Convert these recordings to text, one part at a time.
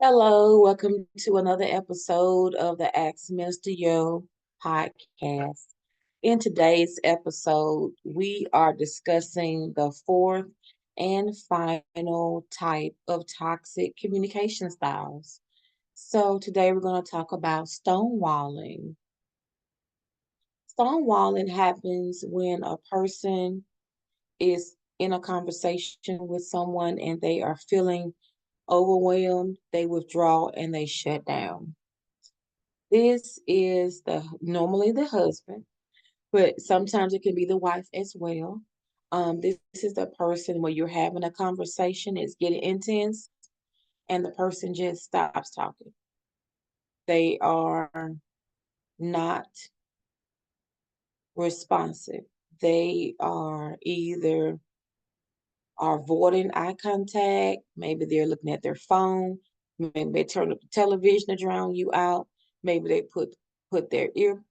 Hello, welcome to another episode of the Ask Minister Yo podcast. In today's episode, we are discussing the fourth and final type of toxic communication styles. So, today we're going to talk about stonewalling. Stonewalling happens when a person is in a conversation with someone and they are feeling overwhelmed, they withdraw and they shut down. This is the normally the husband, but sometimes it can be the wife as well. This is the person where you're having a conversation, it's getting intense, and the person just stops talking. They are not responsive. They are either avoiding eye contact, maybe they're looking at their phone, maybe they turn up the television to drown you out, maybe they put their ear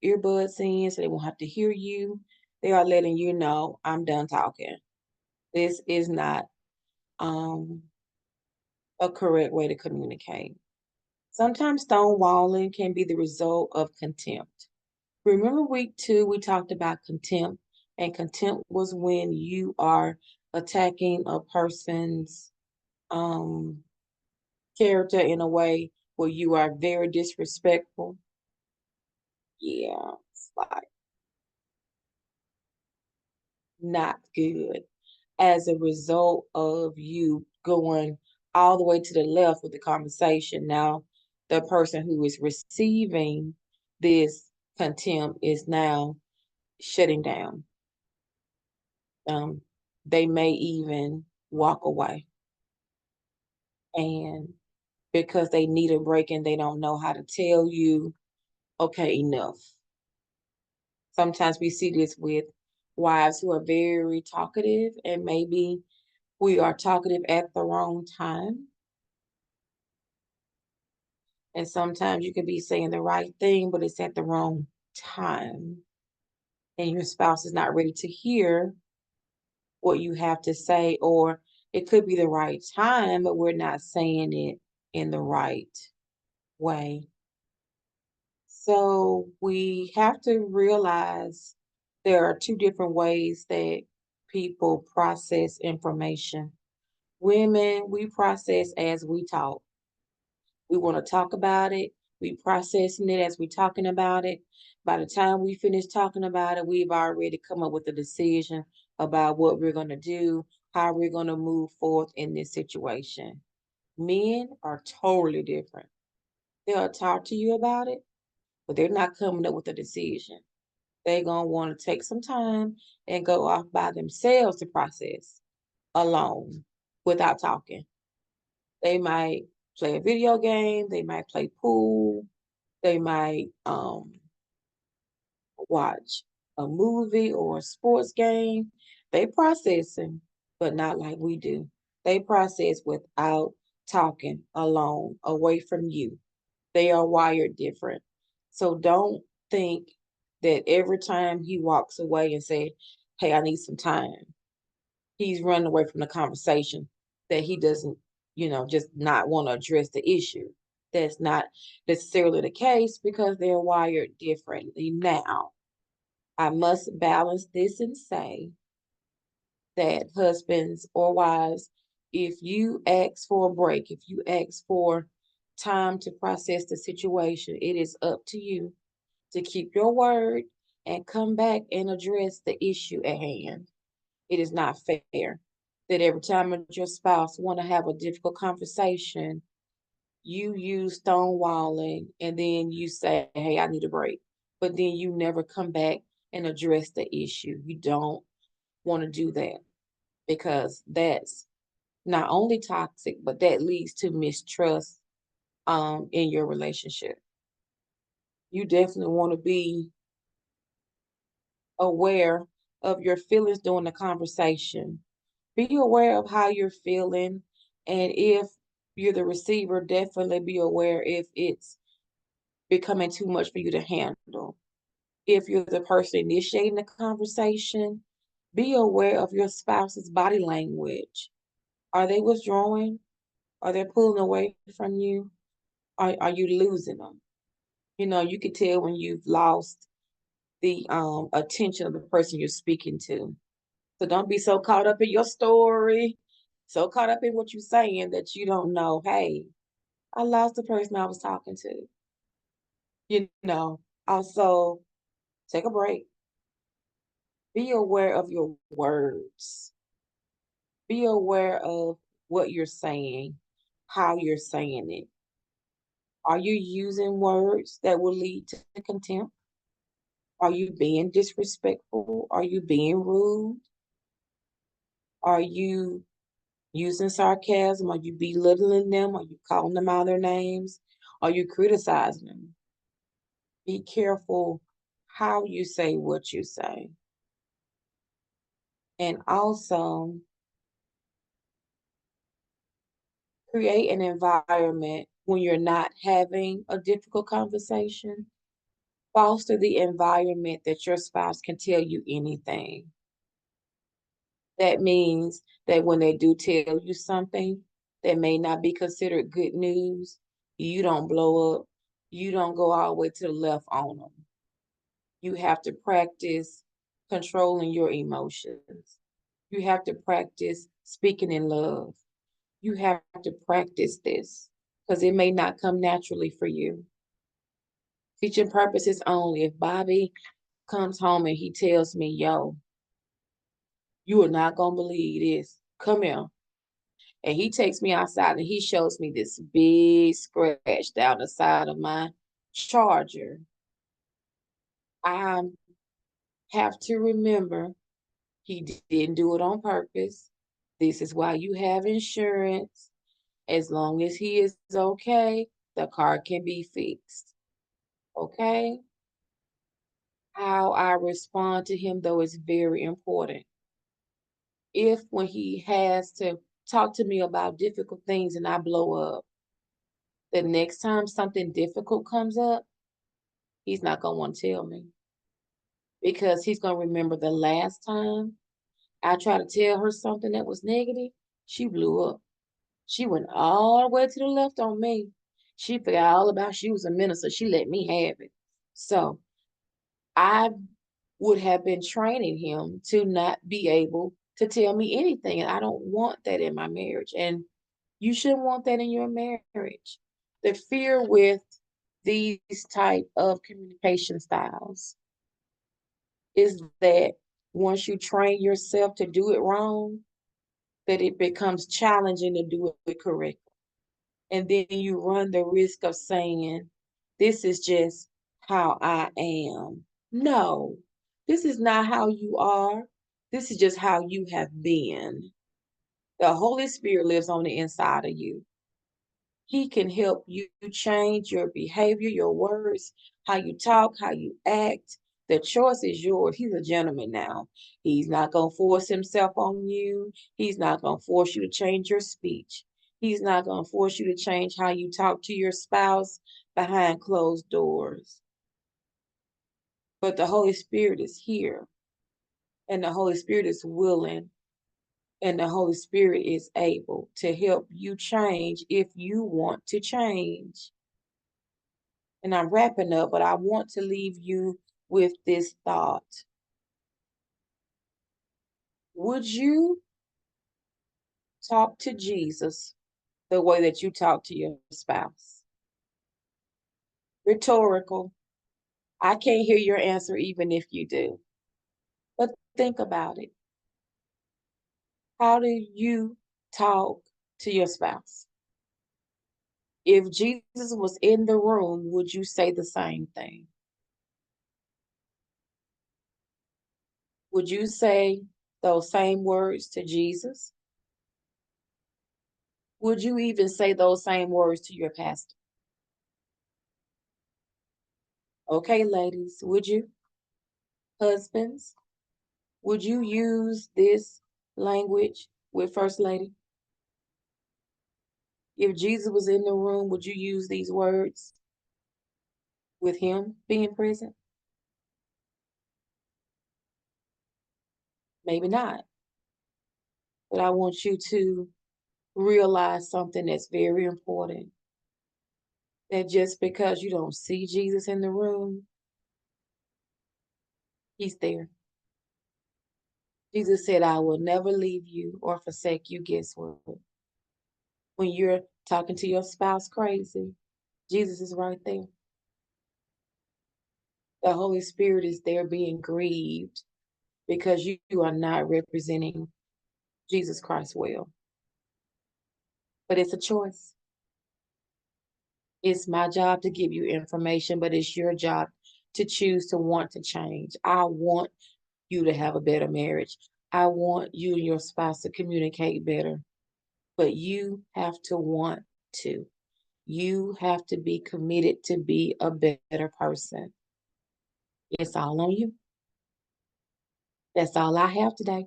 earbuds in so they won't have to hear you. They are letting you know I'm done talking. This is not um a correct way to communicate. Sometimes stonewalling can be the result of contempt. Remember week two, we talked about contempt, and contempt was when you are attacking a person's um, character in a way where you are very disrespectful. Yeah, it's like not good. As a result of you going all the way to the left with the conversation, now the person who is receiving this contempt is now shutting down. Um, they may even walk away, and because they need a break and they don't know how to tell you, okay, enough. Sometimes we see this with wives who are very talkative, and maybe we are talkative at the wrong time. And sometimes you can be saying the right thing, but it's at the wrong time. And your spouse is not ready to hear what you have to say, or it could be the right time, but we're not saying it in the right way. So we have to realize there are two different ways that people process information. Women, we process as we talk. We want to talk about it. We processing it as we talking about it. By the time we finish talking about it, we've already come up with a decision about what we're going to do, how we're going to move forth in this situation. Men are totally different. They'll talk to you about it, but they're not coming up with a decision. They're going to want to take some time and go off by themselves to process alone without talking. They might play a video game, they might play pool, they might watch a movie or a sports game. They processing, but not like we do. They process without talking alone, away from you. They are wired different. So don't think that every time he walks away and say, "Hey, I need some time," he's running away from the conversation, that he doesn't, just not want to address the issue. That's not necessarily the case because they're wired differently. Now, I must balance this and say that husbands or wives, if you ask for a break, if you ask for time to process the situation, it is up to you to keep your word and come back and address the issue at hand. It is not fair that every time your spouse want to have a difficult conversation, you use stonewalling and then you say, "Hey, I need a break." But then you never come back and address the issue. You don't want to do that because that's not only toxic, but that leads to mistrust in your relationship. You definitely want to be aware of your feelings during the conversation. Be aware of how you're feeling. And if you're the receiver, definitely be aware if it's becoming too much for you to handle. If you're the person initiating the conversation, be aware of your spouse's body language. Are they withdrawing? Are they pulling away from you? Are you losing them? You can tell when you've lost the attention of the person you're speaking to. So don't be so caught up in your story, so caught up in what you're saying that you don't know, hey, I lost the person I was talking to. You know, also take a break. Be aware of your words. Be aware of what you're saying, how you're saying it. Are you using words that will lead to contempt? Are you being disrespectful? Are you being rude? Are you using sarcasm? Are you belittling them? Are you calling them out their names? Are you criticizing them? Be careful how you say what you say. And also create an environment when you're not having a difficult conversation. Foster the environment that your spouse can tell you anything. That means that when they do tell you something that may not be considered good news, you don't blow up. You don't go all the way to the left on them. You have to practice controlling your emotions. You have to practice speaking in love. You have to practice this because it may not come naturally for you. Teaching purposes only. If Bobby comes home and he tells me, yo, you are not going to believe this. Come here. And he takes me outside and he shows me this big scratch down the side of my charger. I have to remember he didn't do it on purpose. This is why you have insurance. As long as he is okay, the car can be fixed. Okay? How I respond to him, though, is very important. If when he has to talk to me about difficult things and I blow up, the next time something difficult comes up, he's not going to want to tell me because he's going to remember the last time I tried to tell her something that was negative, she blew up. She went all the way to the left on me. She forgot all about she was a minister. She let me have it. So I would have been training him to not be able to tell me anything. And I don't want that in my marriage. And you shouldn't want that in your marriage. The fear with these type of communication styles is that once you train yourself to do it wrong, that it becomes challenging to do it correctly. And then you run the risk of saying, this is just how I am. No, this is not how you are. This is just how you have been. The Holy Spirit lives on the inside of you. He can help you change your behavior, your words, how you talk, how you act. The choice is yours. He's a gentleman now. He's not going to force himself on you. He's not going to force you to change your speech. He's not going to force you to change how you talk to your spouse behind closed doors. But the Holy Spirit is here, and the Holy Spirit is willing, and the Holy Spirit is able to help you change if you want to change. And I'm wrapping up, but I want to leave you with this thought. Would you talk to Jesus the way that you talk to your spouse? Rhetorical. I can't hear your answer even if you do. But think about it. How do you talk to your spouse? If Jesus was in the room, would you say the same thing? Would you say those same words to Jesus? Would you even say those same words to your pastor? Okay, ladies, would you? Husbands, would you use this language with First Lady? If Jesus was in the room, would you use these words with him being present? Maybe not. But I want you to realize something that's very important, that just because you don't see Jesus in the room, he's there. Jesus said, I will never leave you or forsake you. Guess what? When you're talking to your spouse crazy, Jesus is right there. The Holy Spirit is there being grieved because you are not representing Jesus Christ well. But it's a choice. It's my job to give you information, but it's your job to choose to want to change. I want you to have a better marriage. I want you and your spouse to communicate better, but you have to want to. You have to be committed to be a better person. It's all on you. That's all I have today.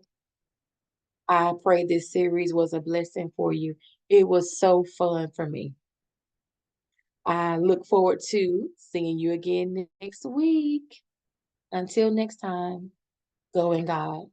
I pray this series was a blessing for you. It was so fun for me. I look forward to seeing you again next week. Until next time, go in God.